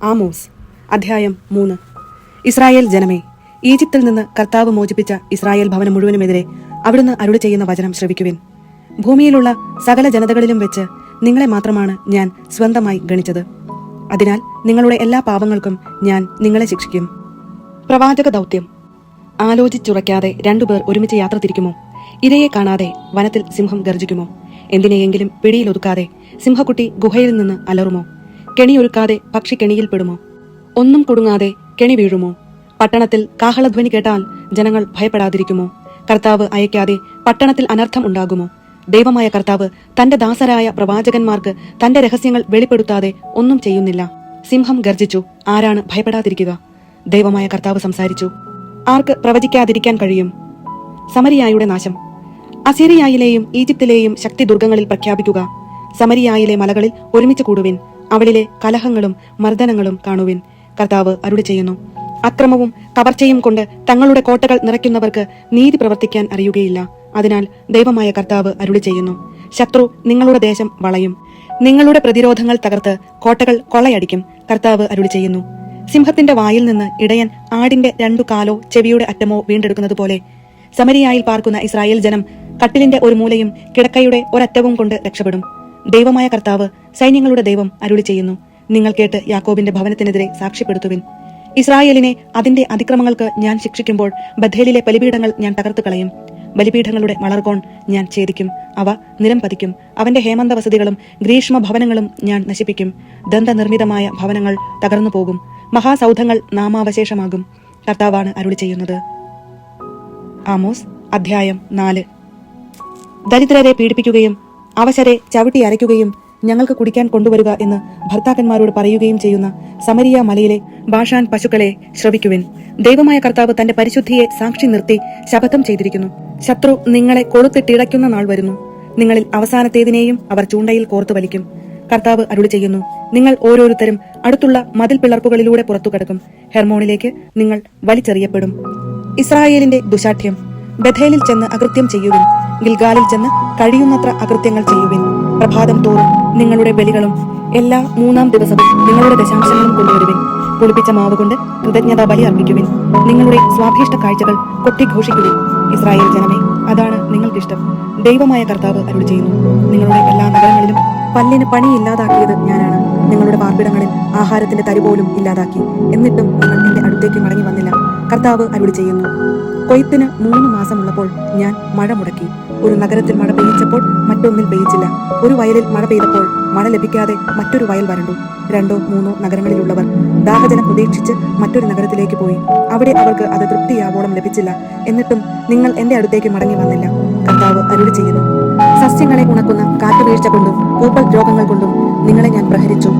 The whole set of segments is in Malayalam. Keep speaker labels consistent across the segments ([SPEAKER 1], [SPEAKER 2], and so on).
[SPEAKER 1] ആമോസ് അധ്യായം 3. ഇസ്രായേൽ ജനമേ, ഈജിപ്തിൽ നിന്ന് കർത്താവ് മോചിപ്പിച്ച ഇസ്രായേൽ ഭവനം മുഴുവനുമെതിരെ അവിടുന്ന് അരുളി ചെയ്യുന്ന വചനം ശ്രവിക്കുവിൻ. ഭൂമിയിലുള്ള സകല ജനതകളിലും വെച്ച് നിങ്ങളെ മാത്രമാണ് ഞാൻ സ്വന്തമായി ഗണിച്ചത്. അതിനാൽ നിങ്ങളുടെ എല്ലാ പാപങ്ങൾക്കും ഞാൻ നിങ്ങളെ ശിക്ഷിക്കും. പ്രവാചക ദൗത്യം. ആലോചിച്ചുറയ്ക്കാതെ രണ്ടുപേർ ഒരുമിച്ച് യാത്ര തിരിക്കുമോ? ഇരയെ കാണാതെ വനത്തിൽ സിംഹം ഗർജിക്കുമോ? എന്തിനെയെങ്കിലും പിടിയിലൊതുക്കാതെ സിംഹക്കുട്ടി ഗുഹയിൽ നിന്ന് അലറുമോ? കെണിയൊരുക്കാതെ പക്ഷി കെണിയിൽപ്പെടുമോ? ഒന്നും കുടുങ്ങാതെ കെണി വീഴുമോ? പട്ടണത്തിൽ കാഹളധ്വനി കേട്ടാൽ ജനങ്ങൾ ഭയപ്പെടാതിരിക്കുമോ? കർത്താവ് അയക്കാതെ പട്ടണത്തിൽ അനർത്ഥം ഉണ്ടാകുമോ? ദൈവമായ കർത്താവ് തന്റെ ദാസരായ പ്രവാചകന്മാർക്ക് തന്റെ രഹസ്യങ്ങൾ വെളിപ്പെടുത്താതെ ഒന്നും ചെയ്യുന്നില്ല. സിംഹം ഗർജിച്ചു, ആരാണ് ഭയപ്പെടാതിരിക്കുക? ദൈവമായ കർത്താവ് സംസാരിച്ചു, ആർക്ക് പ്രവചിക്കാതിരിക്കാൻ കഴിയും? സമരിയായുടെ നാശം. അസീറിയായിലെയും ഈജിപ്തിലെയും ശക്തി ദുർഗങ്ങളിൽ പ്രഖ്യാപിക്കുക. സമരിയായിലെ മലകളിൽ ഒരുമിച്ച് കൂടുവിൻ, അവളിലെ കലഹങ്ങളും മർദ്ദനങ്ങളും കാണുവിൻ. കർത്താവ് അരുളി ചെയ്യുന്നു, അക്രമവും കവർച്ചയും കൊണ്ട് തങ്ങളുടെ കോട്ടകൾ നിറയ്ക്കുന്നവർക്ക് നീതി പ്രവർത്തിക്കാൻ അറിയുകയില്ല. അതിനാൽ ദൈവമായ കർത്താവ് അരുളി ചെയ്യുന്നു, ശത്രു നിങ്ങളുടെ ദേശം വളയും, നിങ്ങളുടെ പ്രതിരോധങ്ങൾ തകർത്ത് കോട്ടകൾ കൊള്ളയടിക്കും. കർത്താവ് അരുളി ചെയ്യുന്നു, സിംഹത്തിന്റെ വായിൽ നിന്ന് ഇടയൻ ആടിന്റെ 2 കാലോ ചെവിയുടെ അറ്റമോ വീണ്ടെടുക്കുന്നത് പോലെ സമരിയായിൽ പാർക്കുന്ന ഇസ്രായേൽ ജനം കട്ടിലിന്റെ ഒരു മൂലയും കിടക്കയുടെ ഒരറ്റവും കൊണ്ട് രക്ഷപ്പെടും. ദൈവമായ കർത്താവ് സൈന്യങ്ങളുടെ ദൈവം അരുളി ചെയ്യുന്നു, നിങ്ങൾ കേട്ട് യാക്കോബിന്റെ ഭവനത്തിനെതിരെ സാക്ഷ്യപ്പെടുത്തുവിൻ. ഇസ്രായേലിനെ അതിന്റെ അതിക്രമങ്ങൾക്ക് ഞാൻ ശിക്ഷിക്കുമ്പോൾ ബഥേലിലെ ബലിപീഠങ്ങൾ ഞാൻ തകർത്തു കളയും. ബലിപീഠങ്ങളുടെ വളർകോൺ ഞാൻ ഛേദിക്കും, അവ നിലം പതിക്കും. അവന്റെ ഹേമന്ത വസതികളും ഗ്രീഷ്മ ഭവനങ്ങളും ഞാൻ നശിപ്പിക്കും. ദന്തനിർമ്മിതമായ ഭവനങ്ങൾ തകർന്നു പോകും, മഹാസൗധങ്ങൾ നാമാവശേഷമാകും. കർത്താവാണ് അരുളി ചെയ്യുന്നത്. ആമോസ് അധ്യായം 4. ദരിദ്രരെ പീഡിപ്പിക്കുകയും അവശരെ ചവിട്ടി അരയ്ക്കുകയും ഞങ്ങൾക്ക് കുടിക്കാൻ കൊണ്ടുവരിക എന്ന് ഭർത്താക്കന്മാരോട് പറയുകയും ചെയ്യുന്ന സമരിയ മലയിലെ ബാഷാൻ പശുക്കളെ ശ്രവിക്കുവിൻ. ദൈവമായ കർത്താവ് തന്റെ പരിശുദ്ധിയെ സാക്ഷി നിർത്തി ശപഥം ചെയ്തിരിക്കുന്നു, ശത്രു നിങ്ങളെ കൊളുത്തിട്ടിടയ്ക്കുന്ന നാൾ വരുന്നു. നിങ്ങളിൽ അവസാനത്തേതിനെയും അവർ ചൂണ്ടയിൽ കോർത്തു വലിക്കും. കർത്താവ് അരുളി ചെയ്യുന്നു, നിങ്ങൾ ഓരോരുത്തരും അടുത്തുള്ള മതിൽ പിളർപ്പുകളിലൂടെ പുറത്തു കടക്കും. ഹെർമോണിലേക്ക് നിങ്ങൾ വലിച്ചെറിയപ്പെടും. ഇസ്രായേലിന്റെ ദുശാഠ്യം. ബഥേലിൽ ചെന്ന് അകൃത്യം ചെയ്യുവിൻ, ഗിൽഗാലിൽ ചെന്ന് കഴിയുന്നത്ര അകൃത്യങ്ങൾ ചെയ്യുവിൻ. പ്രഭാതം തോറും നിങ്ങളുടെ ബലികളും എല്ലാ 3-ാം ദിവസവും നിങ്ങളുടെ ദശാംശങ്ങളും കൊണ്ടുവരുവിൻ. പുളിപ്പിച്ച മാവ് കൊണ്ട് കൃതജ്ഞതാ ബലി അർപ്പിക്കുവിൻ. നിങ്ങളുടെ സ്വാഭീഷ്ട കാഴ്ചകൾ കൊട്ടിഘോഷിക്കുവിൻ. ഇസ്രായേൽ ജനമേ, അതാണ് നിങ്ങൾക്കിഷ്ടം. ദൈവമായ കർത്താവ് അരുളി ചെയ്യുന്നു, നിങ്ങളുടെ എല്ലാ നഗരങ്ങളിലും പല്ലിന് പണിയില്ലാതാക്കിയത് ഞാനാണ്. നിങ്ങളുടെ പാർപ്പിടങ്ങളിൽ ആഹാരത്തിന്റെ തരി പോലും ഇല്ലാതാക്കി. എന്നിട്ടും നിങ്ങൾ എന്റെ അടുത്തേക്ക് മടങ്ങി വന്നില്ല. കർത്താവ് അരുളി ചെയ്യുന്നു, കൊയ്ത്തിന് 3 മാസമുള്ളപ്പോൾ ഞാൻ മഴ മുടക്കി. ഒരു നഗരത്തിൽ മഴ പെയ്യിച്ചപ്പോൾ മറ്റൊന്നിൽ പെയ്യിച്ചില്ല. ഒരു വയലിൽ മഴ പെയ്തപ്പോൾ മഴ ലഭിക്കാതെ മറ്റൊരു വയൽ വരണ്ടു. 2-3 നഗരങ്ങളിലുള്ളവർ ദാഹജലം പ്രതീക്ഷിച്ച് മറ്റൊരു നഗരത്തിലേക്ക് പോയി. അവിടെ അവർക്ക് അത് തൃപ്തിയാവോളം ലഭിച്ചില്ല. എന്നിട്ടും നിങ്ങൾ എന്റെ അടുത്തേക്ക് മടങ്ങി വന്നില്ല. കർത്താവ് അരുളി ചെയ്യുന്നു, സസ്യങ്ങളെ ഉണക്കുന്ന കാറ്റുവീഴ്ച കൊണ്ടും പൂപ്പൽ രോഗങ്ങൾ കൊണ്ടും നിങ്ങളെ ഞാൻ പ്രഹരിച്ചു.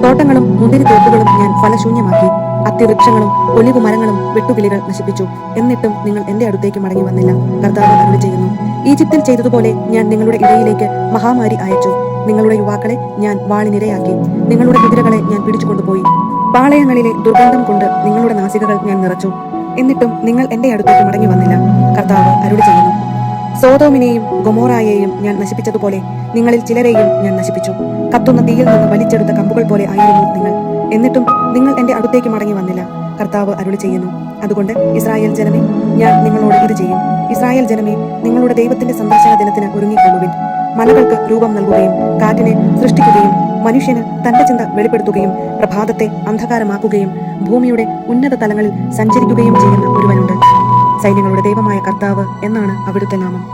[SPEAKER 1] തോട്ടങ്ങളും മുന്തിരിത്തോപ്പുകളും ഞാൻ ഫലശൂന്യമാക്കി. അത്തിവൃക്ഷങ്ങളും ഒലിവു മരങ്ങളും വെട്ടുകിളികൾ നശിപ്പിച്ചു. എന്നിട്ടും നിങ്ങൾ എന്റെ അടുത്തേക്ക് മടങ്ങി വന്നില്ല. കർത്താവ് അരുളി ചെയ്യുന്നു, ഈജിപ്തിൽ ചെയ്തതുപോലെ ഞാൻ നിങ്ങളുടെ ഇടയിലേക്ക് മഹാമാരി അയച്ചു. നിങ്ങളുടെ യുവാക്കളെ ഞാൻ വാളിനിരയാക്കി. നിങ്ങളുടെ കുതിരകളെ ഞാൻ പിടിച്ചുകൊണ്ടുപോയി. പാളയങ്ങളിലെ ദുർഗന്ധം കൊണ്ട് നിങ്ങളുടെ നാസികകൾ ഞാൻ നിറച്ചു. എന്നിട്ടും നിങ്ങൾ എന്റെ അടുത്തേക്ക് മടങ്ങി വന്നില്ല. കർത്താവ് അരുളി ചെയ്യുന്നു, സോദോമിനെയും ഗൊമോറായെയും ഞാൻ നശിപ്പിച്ചതുപോലെ നിങ്ങളിൽ ചിലരെയും ഞാൻ നശിപ്പിച്ചു. കത്തുന്ന തീയിൽ നിന്ന് വലിച്ചെടുത്ത കമ്പുകൾ പോലെ ആയിരുന്നു നിങ്ങൾ. എന്നിട്ടും നിങ്ങൾ എന്റെ അടുത്തേക്ക് മടങ്ങി വന്നില്ല. കർത്താവ് അരുളി ചെയ്യുന്നു, അതുകൊണ്ട് ഇസ്രായേൽ ജനമേ, ഞാൻ നിങ്ങളോട് ഇത് ചെയ്യും. ഇസ്രായേൽ ജനമേ, നിങ്ങളുടെ ദൈവത്തിന്റെ സന്ദർശന ദിനത്തിന് ഒരുങ്ങിക്കൊള്ളുവിൻ. മലകൾക്ക് രൂപം നൽകുകയും കാറ്റിനെ സൃഷ്ടിക്കുകയും മനുഷ്യന് തന്റെ ചിന്ത വെളിപ്പെടുത്തുകയും പ്രഭാതത്തെ അന്ധകാരമാക്കുകയും ഭൂമിയുടെ ഉന്നത തലങ്ങളിൽ സഞ്ചരിക്കുകയും ചെയ്യുന്ന ഒരുവനുണ്ട്. സൈന്യങ്ങളുടെ ദൈവമായ കർത്താവ് എന്നാണ് അവിടുത്തെ നാമം.